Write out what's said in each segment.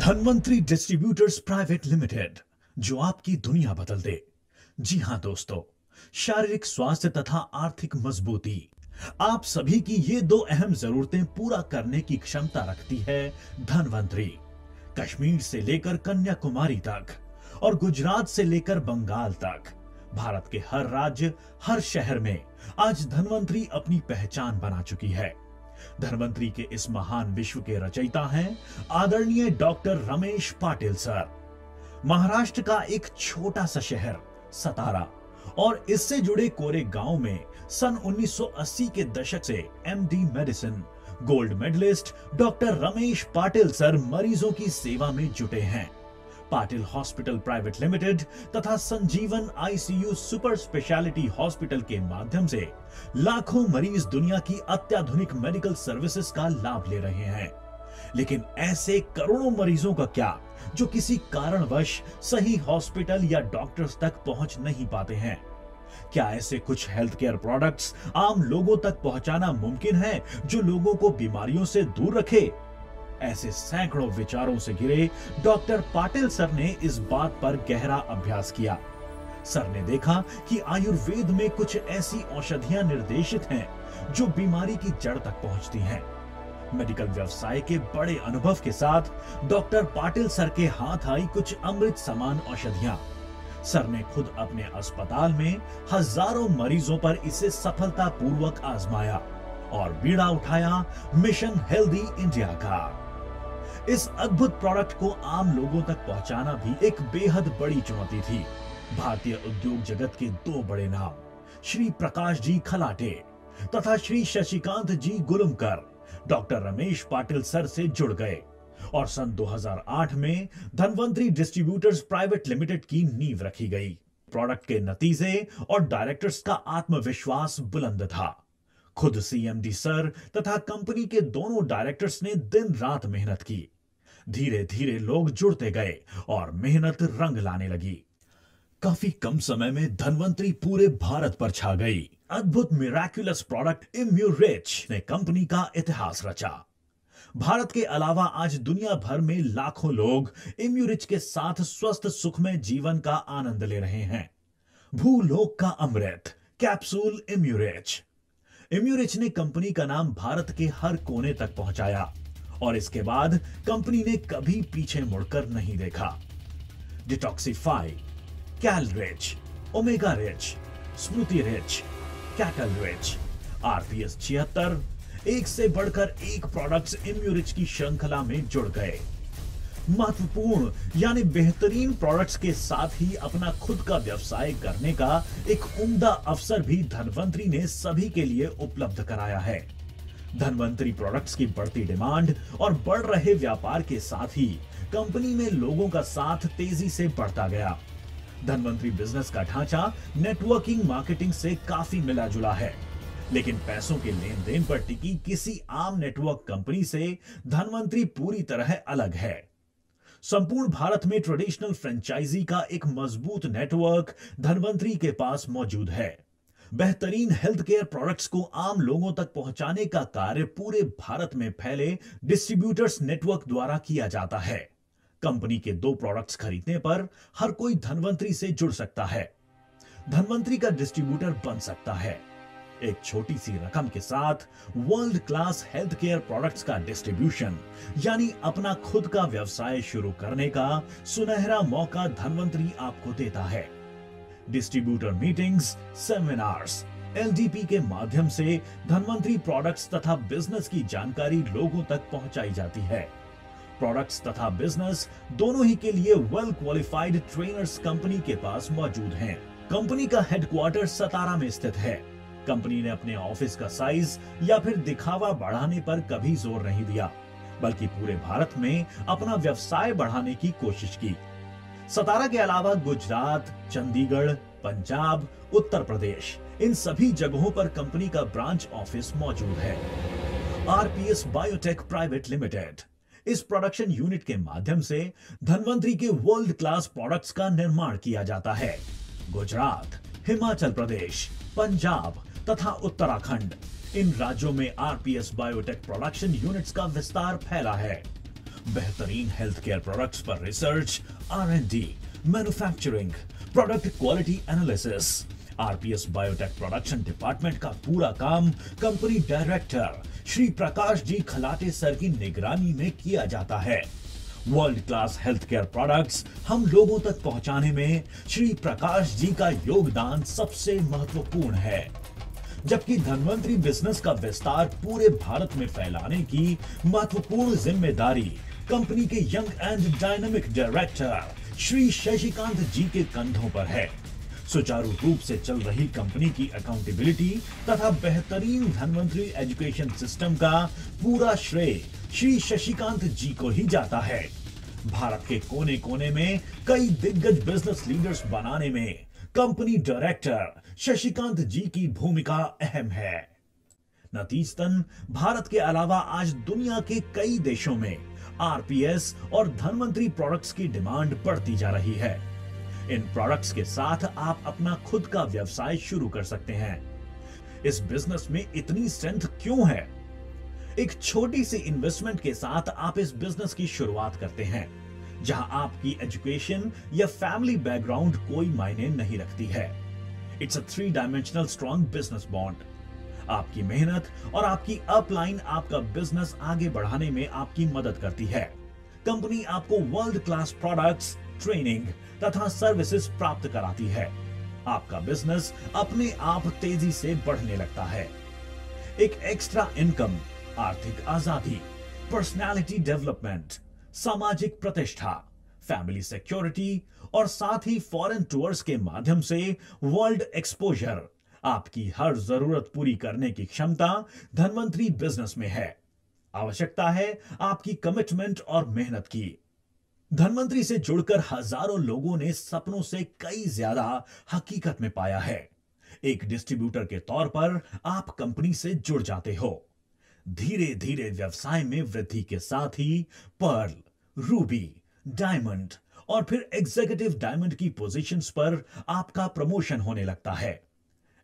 Dhanvantari distributors private limited, जो आपकी दुनिया बदल दे। जी हां दोस्तों, शारीरिक स्वास्थ्य तथा आर्थिक मजबूती आप सभी की ये दो अहम जरूरतें पूरा करने की क्षमता रखती है। धनवंतरी कश्मीर से लेकर कन्याकुमारी तक और गुजरात से लेकर बंगाल तक भारत के हर राज्य, हर शहर में आज धनवंतरी अपनी पहचान बना चुकी है। धनवंतरी के इस महान विश्व के रचयिता हैं आदरणीय डॉक्टर रमेश पाटिल सर। महाराष्ट्र का एक छोटा सा शहर सतारा और इससे जुड़े कोरे गांव में सन 1980 के दशक से MD medicine gold medalist doctor Ramesh Patil sir मरीजों की सेवा में जुटे हैं। पाटिल हॉस्पिटल प्राइवेट लिमिटेड तथा संजीवन आईसीयू सुपर स्पेशलिटी हॉस्पिटल के माध्यम से लाखों मरीज दुनिया की अत्याधुनिक मेडिकल सर्विसेज का लाभ ले रहे हैं। लेकिन ऐसे करोड़ों मरीजों का क्या जो किसी कारणवश सही हॉस्पिटल या डॉक्टर्स तक पहुंच नहीं पाते हैं? क्या ऐसे कुछ हेल्थ केयर प्रोडक्ट्स आम लोगों तक पहुंचाना मुमकिन है जो लोगों को बीमारियों से दूर रखे? ऐसे सैकड़ों विचारों से घिरे डॉक्टर पाटिल सर ने इस बात पर गहरा अभ्यास किया। सर ने देखा कि आयुर्वेद में कुछ ऐसी औषधियां निर्देशित हैं जो बीमारी की जड़ तक पहुंचती हैं। मेडिकल व्यवसाय के बड़े अनुभव के साथ डॉक्टर पाटिल सर के हाथ आई कुछ अमृत समान औषधियां। सर ने खुद अपने अस्पताल में हजारों मरीजों पर इसे सफलतापूर्वक आजमाया और बीड़ा उठाया मिशन हेल्दी इंडिया का। इस अद्भुत प्रोडक्ट को आम लोगों तक पहुंचाना भी एक बेहद बड़ी चुनौती थी। भारतीय उद्योग जगत के दो बड़े नाम श्री प्रकाश जी खलाटे तथा श्री शशिकांत जी गुलुमकर डॉक्टर रमेश पाटिल सर से जुड़ गए और सन 2008 में धनवंतरी डिस्ट्रीब्यूटर्स प्राइवेट लिमिटेड की नींव रखी गई। प्रोडक्ट के नतीजे और डायरेक्टर्स का आत्मविश्वास बुलंद था। खुद सीएमडी सर तथा कंपनी के दोनों डायरेक्टर्स ने दिन रात मेहनत की। धीरे धीरे लोग जुड़ते गए और मेहनत रंग लाने लगी। काफी कम समय में धनवंतरी पूरे भारत पर छा गई। अद्भुत मिराक्युलस प्रोडक्ट इम्यूरिच ने कंपनी का इतिहास रचा। भारत के अलावा आज दुनिया भर में लाखों लोग इम्यूरिच के साथ स्वस्थ सुखमय जीवन का आनंद ले रहे हैं। भूलोक का अमृत कैप्सूल इम्यूरिच। इम्यूरिच ने कंपनी का नाम भारत के हर कोने तक पहुंचाया और इसके बाद कंपनी ने कभी पीछे मुड़कर नहीं देखा। डिटॉक्सिफाई, कैलरिच, ओमेगा रिच, स्मृति रिच, कैटल रिच, आरपीएस 76, एक से बढ़कर एक प्रोडक्ट्स इम्यूरिच की श्रृंखला में जुड़ गए। महत्वपूर्ण यानी बेहतरीन प्रोडक्ट्स के साथ ही अपना खुद का व्यवसाय करने का एक उम्दा अवसर भी धनवंतरी ने सभी के लिए उपलब्ध कराया है। धनवंतरी प्रोडक्ट्स की बढ़ती डिमांड और बढ़ रहे व्यापार के साथ ही कंपनी में लोगों का साथ तेजी से बढ़ता गया। धनवंतरी बिजनेस का ढांचा नेटवर्किंग मार्केटिंग से काफी मिला जुला है, लेकिन पैसों के लेन देन पर टिकी किसी आम नेटवर्क कंपनी से धनवंतरी पूरी तरह अलग है। संपूर्ण भारत में ट्रेडिशनल फ्रेंचाइजी का एक मजबूत नेटवर्क धनवंतरी के पास मौजूद है। बेहतरीन हेल्थ केयर प्रोडक्ट्स को आम लोगों तक पहुंचाने का कार्य पूरे भारत में फैले डिस्ट्रीब्यूटर्स नेटवर्क द्वारा किया जाता है। कंपनी के 2 प्रोडक्ट्स खरीदने पर हर कोई धनवंतरी से जुड़ सकता है, धनवंतरी का डिस्ट्रीब्यूटर बन सकता है। एक छोटी सी रकम के साथ world class health care products का डिस्ट्रीब्यूशन यानी अपना खुद का व्यवसाय शुरू करने का सुनहरा मौका धनवंतरी आपको देता है। डिस्ट्रीब्यूटर मीटिंग्स, सेमिनार्स, एलडीपी के माध्यम से धनवंतरी प्रोडक्ट्स तथा बिजनेस की जानकारी लोगों तक पहुंचाई जाती है। प्रोडक्ट्स तथा बिजनेस दोनों ही के लिए वेल क्वालिफाइड ट्रेनर्स कंपनी के पास मौजूद हैं। कंपनी का हेडक्वार्टर सतारा में स्थित है। कंपनी ने अपने ऑफिस का साइज या फिर दिखावा बढ़ाने पर कभी जोर नहीं दिया, बल्कि पूरे भारत में अपना व्यवसाय बढ़ाने की कोशिश की। सतारा के अलावा गुजरात, चंडीगढ़, पंजाब, उत्तर प्रदेश इन सभी जगहों पर कंपनी का ब्रांच ऑफिस मौजूद है। आरपीएस बायोटेक प्राइवेट लिमिटेड इस प्रोडक्शन यूनिट के माध्यम से धनवंतरी के वर्ल्ड क्लास प्रोडक्ट्स का निर्माण किया जाता है। गुजरात, हिमाचल प्रदेश, पंजाब तथा उत्तराखंड इन राज्यों में आरपीएस बायोटेक प्रोडक्शन यूनिट्स का विस्तार फैला है। बेहतरीन हेल्थ केयर प्रोडक्ट्स पर research, R&D, manufacturing, product quality analysis. RPS biotech production department का पूरा काम company director Shri Prakash ji Khalate sir की निगरानी में किया जाता है। World class health care products हम लोगों तक पहुंचाने में श्री प्रकाश जी का योगदान सबसे महत्वपूर्ण है, जबकि धन्वंतरी बिजनेस का विस्तार पूरे भारत में फैलाने की महत्वपूर्ण जिम्मेदारी कंपनी के young and dynamic director Shri Shashikant ji के कंधों पर है। सुचारू रूप से चल रही कंपनी की अकाउंटेबिलिटी तथा बेहतरीन धन्वंतरी एजुकेशन सिस्टम का पूरा श्रेय श्री शशिकांत जी को ही जाता है। भारत के कोने कोने में कई दिग्गज बिजनेस लीडर्स बनाने में कंपनी डायरेक्टर शशिकांत जी की भूमिका अहम है। नतीजतन भारत के अलावा आज दुनिया के कई देशों में आरपीएस और धन्वंतरी प्रोडक्ट्स की डिमांड बढ़ती जा रही है। इन प्रोडक्ट्स के साथ आप अपना खुद का व्यवसाय शुरू कर सकते हैं। इस बिजनेस में इतनी स्ट्रेंथ क्यों है? एक छोटी सी इन्वेस्टमेंट के साथ आप इस बिजनेस की शुरुआत करते हैं, जहां आपकी एजुकेशन या फैमिली बैकग्राउंड कोई मायने नहीं रखती है। It's a 3 dimensional strong business bond. आपकी मेहनत और आपकी अपलाइन आपका बिजनेस आगे बढ़ाने में आपकी मदद करती है। कंपनी आपको वर्ल्ड क्लास प्रोडक्ट्स, ट्रेनिंग तथा सर्विसेज प्राप्त कराती है। आपका बिजनेस अपने आप तेजी से बढ़ने लगता है। एक एक्स्ट्रा इनकम, आर्थिक आजादी, पर्सनालिटी डेवलपमेंट, सामाजिक प्रतिष्ठा, फैमिली सिक्योरिटी और साथ ही फॉरेन टूर्स के माध्यम से वर्ल्ड एक्सपोजर, आपकी हर जरूरत पूरी करने की क्षमता धन्वंतरी बिजनेस में है। आवश्यकता है आपकी कमिटमेंट और मेहनत की। धन्वंतरी से जुड़कर हजारों लोगों ने सपनों से कई ज्यादा हकीकत में पाया है। एक डिस्ट्रीब्यूटर के तौर पर आप कंपनी से जुड़ जाते हो। धीरे धीरे व्यवसाय में वृद्धि के साथ ही पर्ल, रूबी, डायमंड और फिर एग्जीक्यूटिव डायमंड की पोजीशंस पर आपका प्रमोशन होने लगता है।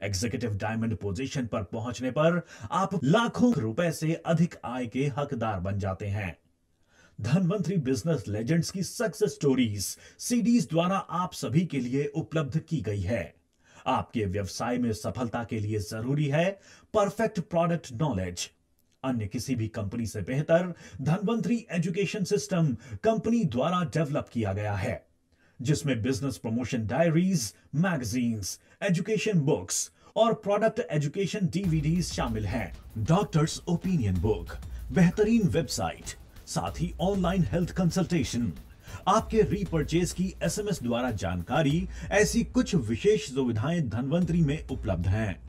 एग्जीक्यूटिव डायमंड पोजीशन पर पहुंचने पर आप लाखों रुपए से अधिक आय के हकदार बन जाते हैं। धन्वंतरी बिजनेस लेजेंड्स की सक्सेस स्टोरीज सीडीज द्वारा आप सभी के लिए उपलब्ध की गई है। आपके व्यवसाय में सफलता के लिए जरूरी है परफेक्ट प्रोडक्ट नॉलेज। अन्य किसी भी कंपनी से बेहतर धन्वंतरी एजुकेशन सिस्टम कंपनी द्वारा डेवलप किया गया है, जिसमें business promotion diaries, magazines, education books और प्रोडक्ट एजुकेशन डीवीडीज शामिल हैं। डॉक्टर्स ओपिनियन बुक, बेहतरीन वेबसाइट, साथ ही ऑनलाइन हेल्थ कंसल्टेशन, आपके रीपर्चेज की एसएमएस द्वारा जानकारी, ऐसी कुछ विशेष सुविधाएं धन्वंतरी में उपलब्ध हैं।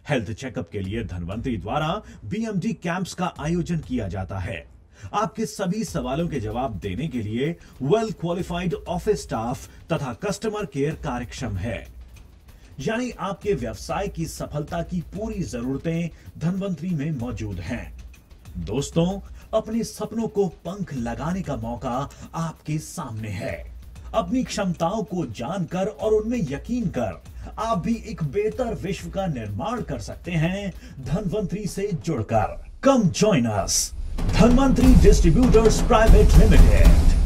हेल्थ चेकअप के लिए धन्वंतरी द्वारा बीएमडी कैंप्स का आयोजन किया जाता है। आपके सभी सवालों के जवाब देने के लिए वेल क्वालिफाइड ऑफिस स्टाफ तथा कस्टमर केयर कार्यक्षम है। यानी आपके व्यवसाय की सफलता की पूरी जरूरतें धन्वंतरी में मौजूद हैं। दोस्तों, अपने सपनों को पंख लगाने का मौका आपके सामने है। अपनी क्षमताओं को जानकर और उनमें यकीन कर आप भी एक बेहतर विश्व का निर्माण कर सकते हैं धन्वंतरी से जुड़कर। Come join us, Dhanvantari distributors private limited.